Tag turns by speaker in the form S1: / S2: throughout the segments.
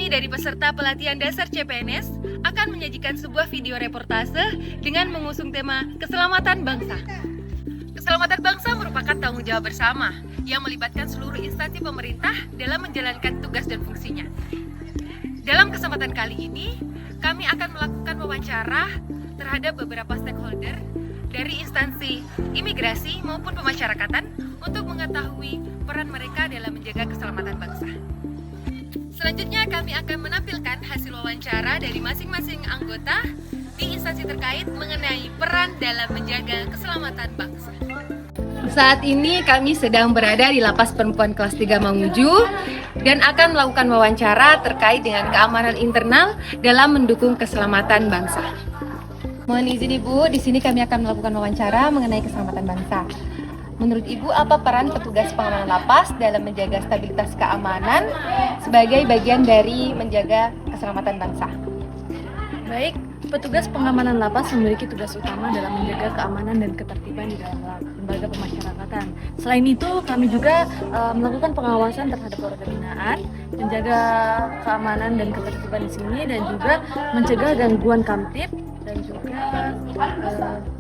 S1: Kami dari peserta pelatihan dasar CPNS akan menyajikan sebuah video reportase dengan mengusung tema Keselamatan Bangsa. Keselamatan bangsa merupakan tanggung jawab bersama yang melibatkan seluruh instansi pemerintah dalam menjalankan tugas dan fungsinya. Dalam kesempatan kali ini, kami akan melakukan wawancara terhadap beberapa stakeholder dari instansi imigrasi maupun pemasyarakatan untuk mengetahui peran mereka dalam menjaga keselamatan bangsa. Selanjutnya kami akan menampilkan hasil wawancara dari masing-masing anggota di instansi terkait mengenai peran dalam menjaga keselamatan bangsa. Saat ini kami sedang berada di Lapas Perempuan Kelas 3 Mamuju dan akan melakukan wawancara terkait dengan keamanan internal dalam mendukung keselamatan bangsa. Mohon izin Ibu, di sini kami akan melakukan wawancara mengenai keselamatan bangsa. Menurut Ibu, apa peran petugas pengamanan lapas dalam menjaga stabilitas keamanan sebagai bagian dari menjaga keselamatan bangsa?
S2: Baik, petugas pengamanan lapas memiliki tugas utama dalam menjaga keamanan dan ketertiban di dalam lembaga pemasyarakatan. Selain itu, kami juga melakukan pengawasan terhadap warga binaan, menjaga keamanan dan ketertiban di sini, dan juga mencegah gangguan kamtib, dan juga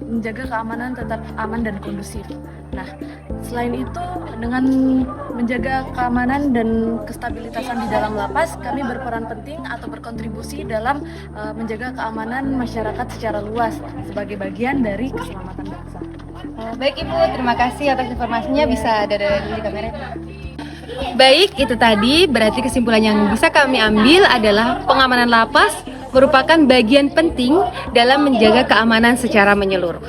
S2: menjaga keamanan tetap aman dan kondusif. Nah, selain itu, dengan menjaga keamanan dan kestabilitasan di dalam lapas, kami berperan penting atau berkontribusi dalam menjaga keamanan masyarakat secara luas sebagai bagian dari keselamatan bangsa.
S1: Baik Ibu, terima kasih atas informasinya. Bisa ada di kamera. Baik, itu tadi berarti kesimpulan yang bisa kami ambil adalah pengamanan lapas merupakan bagian penting dalam menjaga keamanan secara menyeluruh.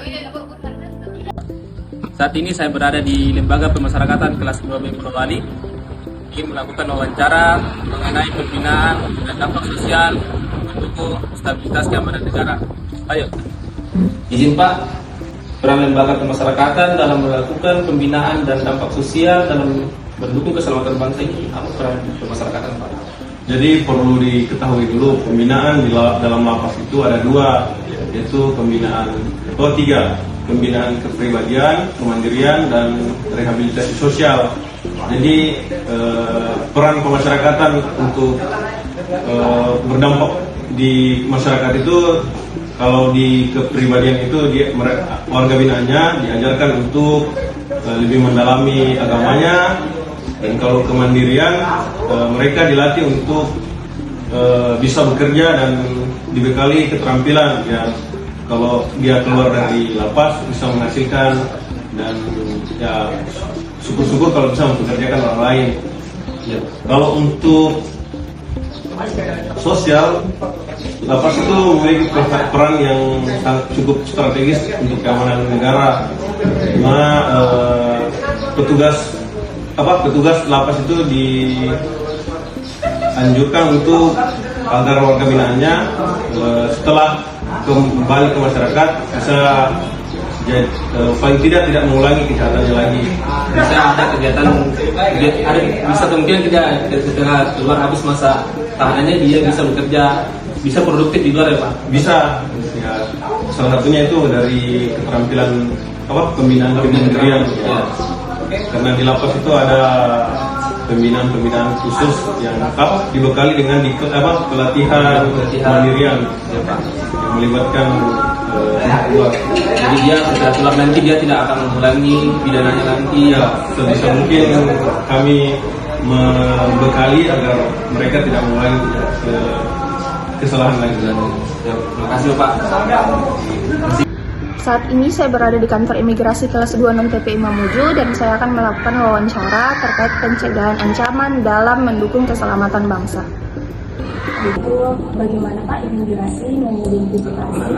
S3: Saat ini saya berada di Lembaga Pemasyarakatan kelas 2 Boyolali, ingin melakukan wawancara mengenai pembinaan dan dampak sosial mendukung stabilitas keamanan negara. Ayo.
S4: Izin Pak, peran lembaga pemasyarakatan dalam melakukan pembinaan dan dampak sosial dalam mendukung keselamatan bangsa ini apa peran pemasyarakatan Pak?
S5: Jadi perlu diketahui dulu pembinaan di dalam lapas itu ada dua, yaitu tiga, pembinaan kepribadian, kemandirian, dan rehabilitasi sosial. Jadi peran pemasyarakatan untuk berdampak di masyarakat itu, kalau di kepribadian itu warga binaannya diajarkan untuk lebih mendalami agamanya. Dan kalau kemandirian, mereka dilatih untuk bisa bekerja dan dibekali keterampilan ya, kalau dia keluar dari lapas bisa menghasilkan, dan ya syukur-syukur kalau bisa mempekerjakan orang lain ya. Kalau untuk sosial, lapas itu memiliki peran yang cukup strategis untuk keamanan negara, karena petugas lapas itu dianjurkan untuk agar warga binaannya setelah kembali ke masyarakat bisa paling tidak mengulangi kejahatannya lagi.
S4: Bisa ada kegiatan, bisa kemungkinan tidak setelah keluar habis masa tahanannya dia bisa bekerja, bisa produktif di luar ya Pak?
S5: Bisa. Ya, salah satunya itu dari keterampilan pembinaan kemandirian. Ya. Karena di lapas itu ada pembinaan khusus yang dibekali dengan pelatihan kemandirian ya, Pak, yang melibatkan keluar.
S4: Jadi dia setelah keluar nanti dia tidak akan mengulangi pidananya nanti
S5: ya. Sebisa mungkin kami membekali agar mereka tidak mengulangi kesalahan lagi.
S4: Ya, terima kasih Pak.
S2: Saat ini saya berada di kantor imigrasi kelas 2 non-TPI Mamuju, dan saya akan melakukan wawancara terkait pencegahan ancaman dalam mendukung keselamatan bangsa.
S6: Itu bagaimana Pak imigrasi mengidentifikasi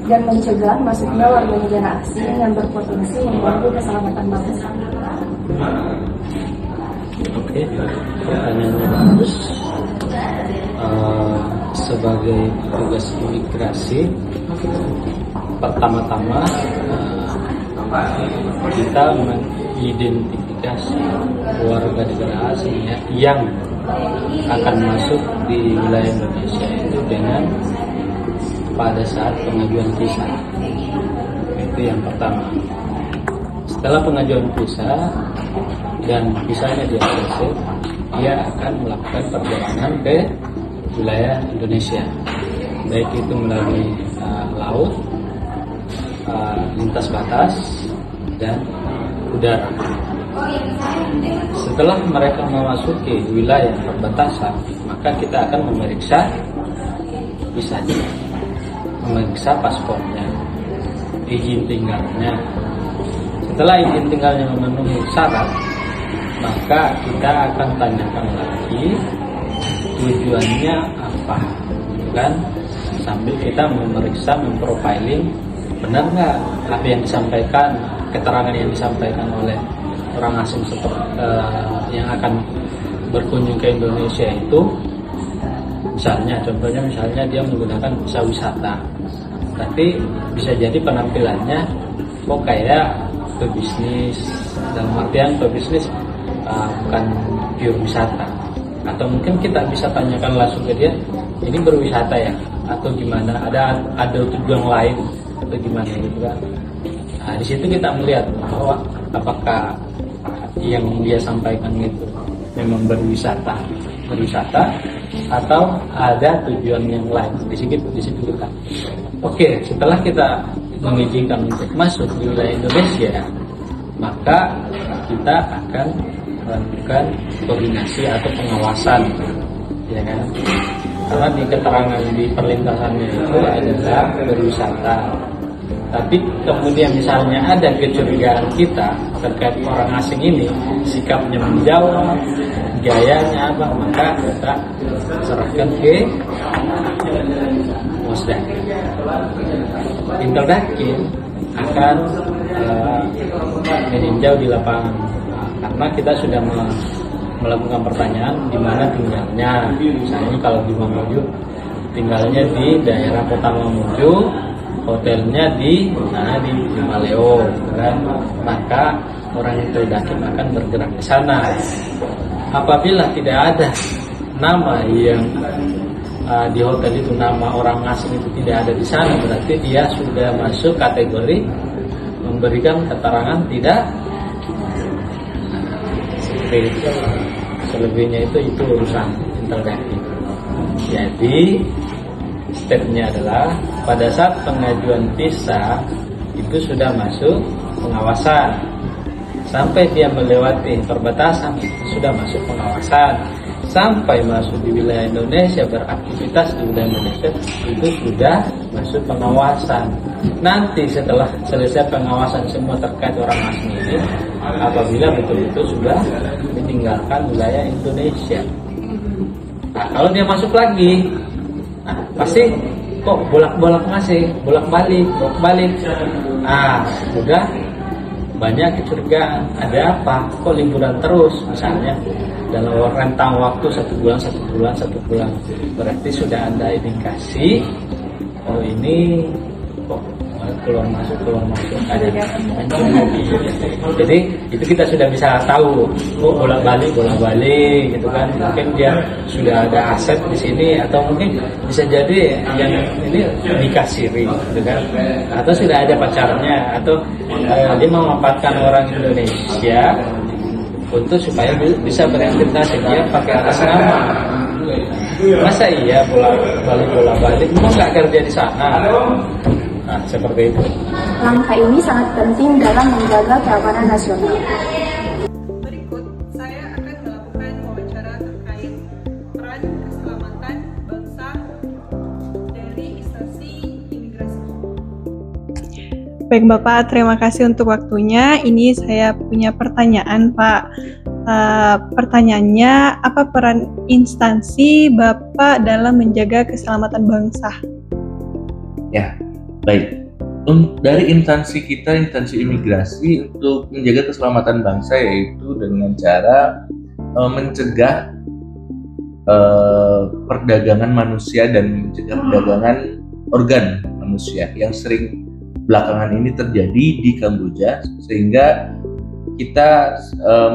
S6: dan mencegah masuknya warga negara asing yang berpotensi mengganggu keselamatan bangsa?
S7: Oke, pertanyaannya bagus. Sebagai petugas imigrasi, pertama-tama kita mengidentifikasi warga negara asing yang akan masuk di wilayah Indonesia itu dengan pada saat pengajuan visa. Itu yang pertama. Setelah pengajuan visa dan visanya dia selesai, dia akan melakukan perjalanan ke wilayah Indonesia, baik itu melalui laut, lintas batas, dan udara. Setelah mereka memasuki wilayah perbatasan, maka kita akan memeriksa visanya, memeriksa paspornya, izin tinggalnya. Setelah izin tinggalnya memenuhi syarat, maka kita akan tanyakan lagi tujuannya apa, kan? Sambil kita memeriksa, memprofiling, benar nggak apa yang disampaikan, keterangan yang disampaikan oleh orang asing yang akan berkunjung ke Indonesia itu. Contohnya dia menggunakan visa wisata, tapi bisa jadi penampilannya kok kayak pebisnis, dalam artian pebisnis bukan pure wisata. Atau mungkin kita bisa tanyakan langsung ke dia, ini berwisata ya atau gimana, ada tujuan lain atau gimana gitu kan. Nah, di situ kita melihat bahwa apakah yang dia sampaikan itu memang berwisata atau ada tujuan yang lain. Di situ kita. Oke, setelah kita mengizinkan untuk masuk di wilayah Indonesia, maka kita akan melakukan koordinasi atau pengawasan, ya kan? Karena di keterangan di perlintasannya itu adalah berwisata. Tapi kemudian misalnya ada kecurigaan kita terkait orang asing ini, sikapnya menjawab, gayanya apa, maka kita serahkan ke Mosdak. Interdakin akan meninjau di lapangan, karena kita sudah melakukan pertanyaan di mana tinggalnya. Misalnya kalau di Mamuju, tinggalnya di daerah Kota Mamuju, hotelnya di Maleo, kan? Maka orang Interdakin akan bergerak ke sana. Apabila tidak ada nama yang di hotel itu, nama orang asing itu tidak ada di sana, berarti dia sudah masuk kategori memberikan keterangan tidak. Selebihnya itu urusan Interdakin. Jadi stepnya adalah pada saat pengajuan visa itu sudah masuk pengawasan, sampai dia melewati perbatasan sudah masuk pengawasan, sampai masuk di wilayah Indonesia, beraktivitas di wilayah Indonesia itu sudah masuk pengawasan. Nanti setelah selesai pengawasan semua terkait orang asing ini, apabila betul-betul sudah meninggalkan wilayah Indonesia, nah, kalau dia masuk lagi, nah, pasti kok bolak-balik. Nah, sudah banyak kecurigaan, ada apa? Kok liburan terus, misalnya dalam rentang waktu 1 bulan, berarti sudah ada indikasi, oh ini kok keluar masuk ada. Jadi itu kita sudah bisa tahu, kok bolak-balik gitu kan. Mungkin dia sudah ada aset di sini, atau mungkin bisa jadi yang ini nikah siri gitu kan, atau sudah ada pacarnya, atau dia memanfaatkan orang Indonesia untuk supaya bisa berinvestasi, dia pakai atas nama. Masa iya bolak-balik mau nggak kerja di sana? Nah, seperti itu.
S6: Langkah ini sangat penting dalam menjaga keamanan nasional.
S1: Berikut, saya akan melakukan wawancara terkait peran keselamatan bangsa dari instansi imigrasi.
S8: Baik Bapak, terima kasih untuk waktunya. Ini saya punya pertanyaan Pak. Pertanyaannya, apa peran instansi Bapak dalam menjaga keselamatan bangsa?
S9: Ya, baik. Dari instansi kita, instansi imigrasi, untuk menjaga keselamatan bangsa yaitu dengan cara mencegah perdagangan manusia dan mencegah perdagangan organ manusia yang sering belakangan ini terjadi di Kamboja, sehingga kita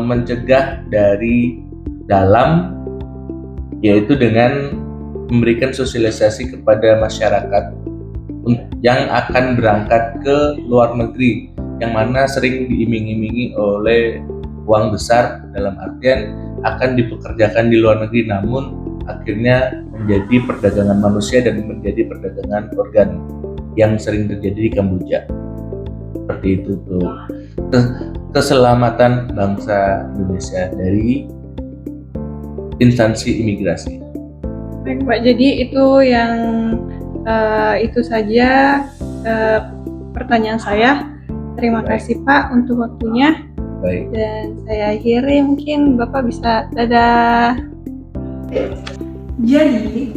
S9: mencegah dari dalam, yaitu dengan memberikan sosialisasi kepada masyarakat yang akan berangkat ke luar negeri, yang mana sering diiming-imingi oleh uang besar, dalam artian akan dipekerjakan di luar negeri, namun akhirnya menjadi perdagangan manusia dan menjadi perdagangan organ yang sering terjadi di Kamboja. Seperti itu tuh. Keselamatan bangsa Indonesia dari instansi imigrasi.
S8: Baik Pak, jadi itu yang itu saja pertanyaan saya. Terima kasih Pak untuk waktunya.
S9: Baik.
S8: Dan saya akhiri, mungkin Bapak bisa dadah. Jadi,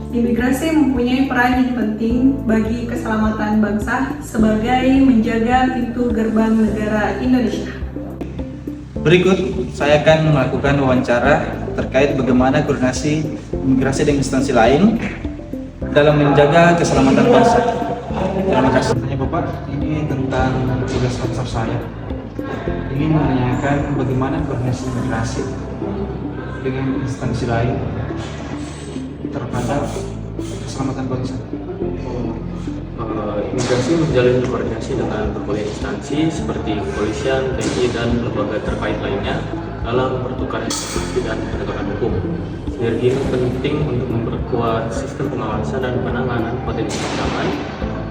S8: imigrasi mempunyai peran yang penting bagi keselamatan bangsa sebagai menjaga pintu gerbang negara Indonesia.
S10: Berikut, saya akan melakukan wawancara terkait bagaimana koordinasi imigrasi dengan instansi lain dalam menjaga keselamatan bangsa. Terima kasih. Tanya Bapak, ini tentang tugas WhatsApp saya. Ingin menanyakan bagaimana koordinasi imigrasi dengan instansi lain terhadap keselamatan bangsa.
S11: Imigrasi menjalin koordinasi dengan berbagai instansi seperti kepolisian, TNI, dan lembaga terkait lainnya dalam pertukaran informasi dan penegakan hukum. Sinergi ini penting untuk memperkuat sistem pengawasan dan penanganan potensi ancaman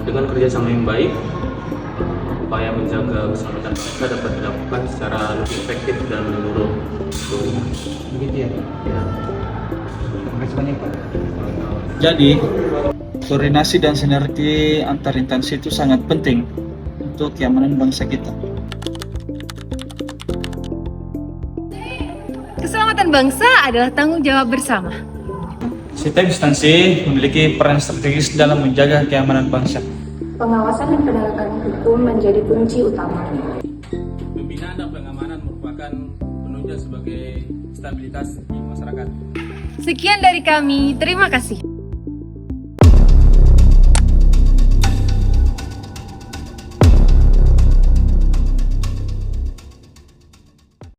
S11: dengan kerjasama yang baik. Upaya menjaga keselamatan bangsa dapat dilakukan secara lebih efektif dan menyeluruh.
S10: Begitu ya? Terima kasih banyak Pak. Jadi, koordinasi dan sinergi antar instansi itu sangat penting untuk keamanan bangsa kita.
S1: Keselamatan bangsa adalah tanggung jawab bersama.
S10: Setiap instansi memiliki peran strategis dalam menjaga keamanan bangsa.
S6: Pengawasan dan penegakan hukum menjadi kunci utama.
S3: Pembinaan dan pengamanan merupakan penunjang sebagai stabilitas di masyarakat.
S1: Sekian dari kami, terima kasih.